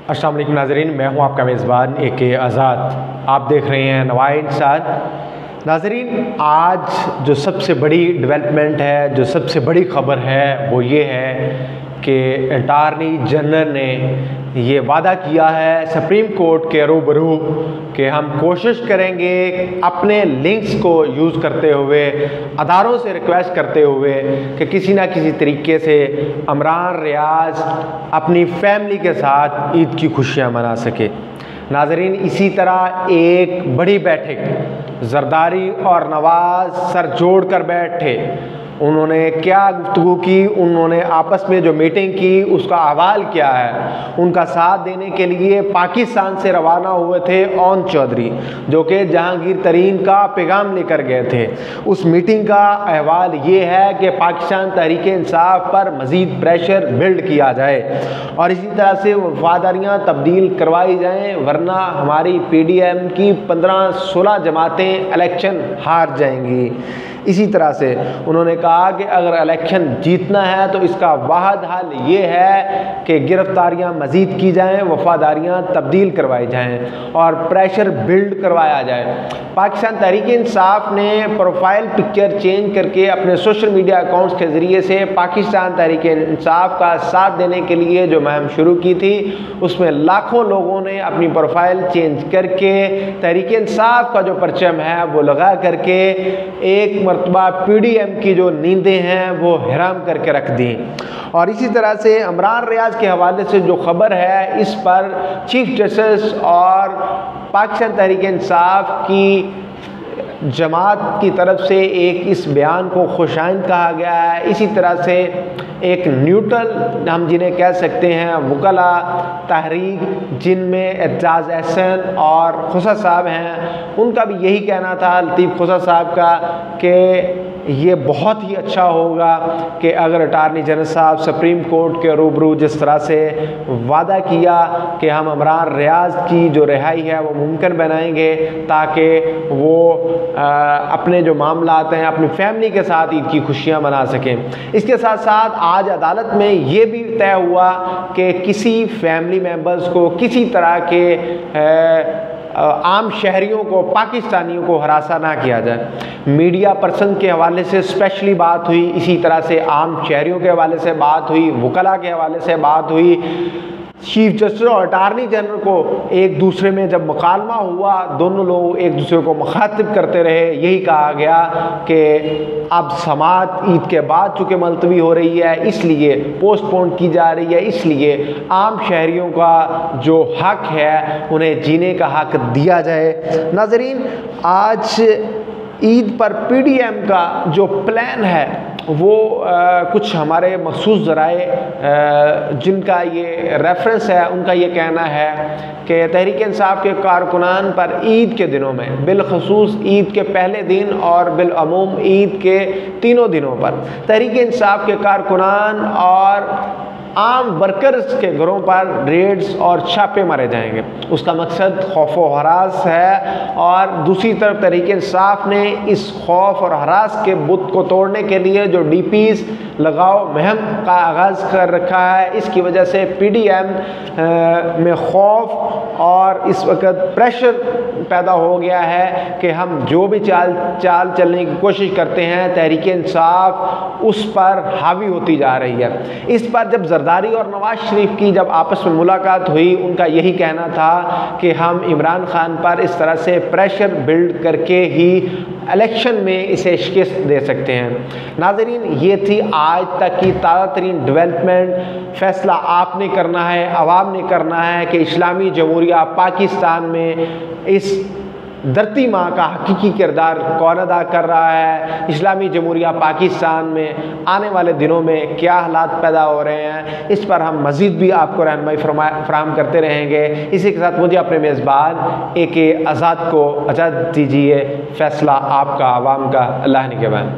अस्सलाम वालेकुम नाज़रीन, मैं हूं आपका मेज़बान AK आज़ाद। आप देख रहे हैं नवाए इंसान। नाज़रीन, आज जो सबसे बड़ी डेवलपमेंट है, जो सबसे बड़ी ख़बर है वो ये है कि अटॉर्नी जनरल ने ये वादा किया है सुप्रीम कोर्ट के रूबरू कि हम कोशिश करेंगे अपने लिंक्स को यूज़ करते हुए, अदारों से रिक्वेस्ट करते हुए कि किसी ना किसी तरीके से इमरान रियाज अपनी फैमिली के साथ ईद की खुशियाँ मना सके। नाज़रीन, इसी तरह एक बड़ी बैठक जरदारी और नवाज़ सर जोड़ कर बैठे। उन्होंने क्या गुफ्तगू की, उन्होंने आपस में जो मीटिंग की उसका अहवाल क्या है। उनका साथ देने के लिए पाकिस्तान से रवाना हुए थे ओन चौधरी, जो कि जहांगीर तरीन का पैगाम लेकर गए थे। उस मीटिंग का अहवाल ये है कि पाकिस्तान तहरीक इंसाफ पर मज़ीद प्रेशर बिल्ड किया जाए और इसी तरह से वफादारियाँ तब्दील करवाई जाएँ, वरना हमारी PDM की 15-16 जमातें इलेक्शन हार जाएंगी। इसी तरह से उन्होंने कहा कि अगर इलेक्शन जीतना है तो इसका वाहिद हल ये है कि गिरफ्तारियां मज़ीद की जाएं, वफादारियां तब्दील करवाई जाएं और प्रेशर बिल्ड करवाया जाए। पाकिस्तान तहरीक इंसाफ ने प्रोफाइल पिक्चर चेंज करके अपने सोशल मीडिया अकाउंट्स के ज़रिए से पाकिस्तान तहरीक इंसाफ का साथ देने के लिए जो मुहिम शुरू की थी, उसमें लाखों लोगों ने अपनी प्रोफाइल चेंज करके तहरीक इंसाफ का जो परचम है वो लगा करके एक मरतबा PDM की जो नींदें हैं वो हराम करके रख दी। और इसी तरह से इमरान रियाज के हवाले से जो खबर है, इस पर चीफ जस्टिस और पाकिस्तान तहरीक इंसाफ की जमात की तरफ से एक इस बयान को खुशाइंद कहा गया है। इसी तरह से एक न्यूट्रल हम जिन्हें कह सकते हैं वकला तहरीक, जिनमें एजाज एहसन और खुसा साहब हैं, उनका भी यही कहना था, लतीफ़ खुसा साहब का, कि ये बहुत ही अच्छा होगा कि अगर अटॉर्नी जनरल साहब सुप्रीम कोर्ट के रूबरू जिस तरह से वादा किया कि हम इमरान रियाज की जो रिहाई है वो मुमकिन बनाएंगे ताकि वो अपने जो मामलात हैं अपनी फैमिली के साथ ईद की खुशियाँ मना सकें। इसके साथ साथ आज अदालत में ये भी तय हुआ कि किसी फैमिली मेम्बर्स को किसी तरह के आम शहरियों को, पाकिस्तानियों को हरासा ना किया जाए। मीडिया पर्सन के हवाले से स्पेशली बात हुई, इसी तरह से आम शहरियों के हवाले से बात हुई, वकला के हवाले से बात हुई। चीफ जस्टिस और अटॉर्नी जनरल को एक दूसरे में जब मुकालमा हुआ, दोनों लोग एक दूसरे को मुखातिब करते रहे। यही कहा गया कि अब समात ईद के बाद चूँकि मुलतवी हो रही है, इसलिए पोस्टपोन की जा रही है, इसलिए आम शहरियों का जो हक है उन्हें जीने का हक दिया जाए। नाज़रीन, आज ईद पर PDM का जो प्लान है वो कुछ हमारे मखसूस ज़राए जिनका ये रेफरेंस है, उनका ये कहना है कि तहरीक इंसाफ के कारकुनान पर ईद के दिनों में, बिलखसूस ईद के पहले दिन और बिलअमूम ईद के तीनों दिनों पर तहरीक इंसाफ के कारकुनान और आम वर्कर्स के घरों पर रेड्स और छापे मारे जाएंगे। उसका मकसद खौफ और हरास है और दूसरी तरफ तहरीक इंसाफ ने इस खौफ और हरास के बुत को तोड़ने के लिए जो DPs लगाओ मुहिम का आगाज़ कर रखा है, इसकी वजह से PDM में खौफ और इस वक्त प्रेशर पैदा हो गया है कि हम जो भी चाल चलने की कोशिश करते हैं, तहरीक इंसाफ उस पर हावी होती जा रही है। इस पर जब जरदारी और नवाज शरीफ की जब आपस में मुलाकात हुई, उनका यही कहना था कि हम इमरान खान पर इस तरह से प्रेशर बिल्ड करके ही इलेक्शन में इसे शिकस्त दे सकते हैं। नाज़रीन, ये थी आज तक की ताज़ा तरीन डेवलपमेंट। फ़ैसला आपने करना है, आवाम ने करना है कि इस्लामी जमहूरिया पाकिस्तान में इस धरती माँ का हकीकी किरदार कौन अदा कर रहा है, इस्लामी जमहूरिया पाकिस्तान में आने वाले दिनों में क्या हालात पैदा हो रहे हैं, इस पर हम मज़ीद भी आपको रहनुमाई फराहम करते रहेंगे। इसी के साथ मुझे अपने मेज़बान AK आज़ाद को इजाज़त दीजिए। फ़ैसला आपका, आवाम का। अल्लाह निगहबान।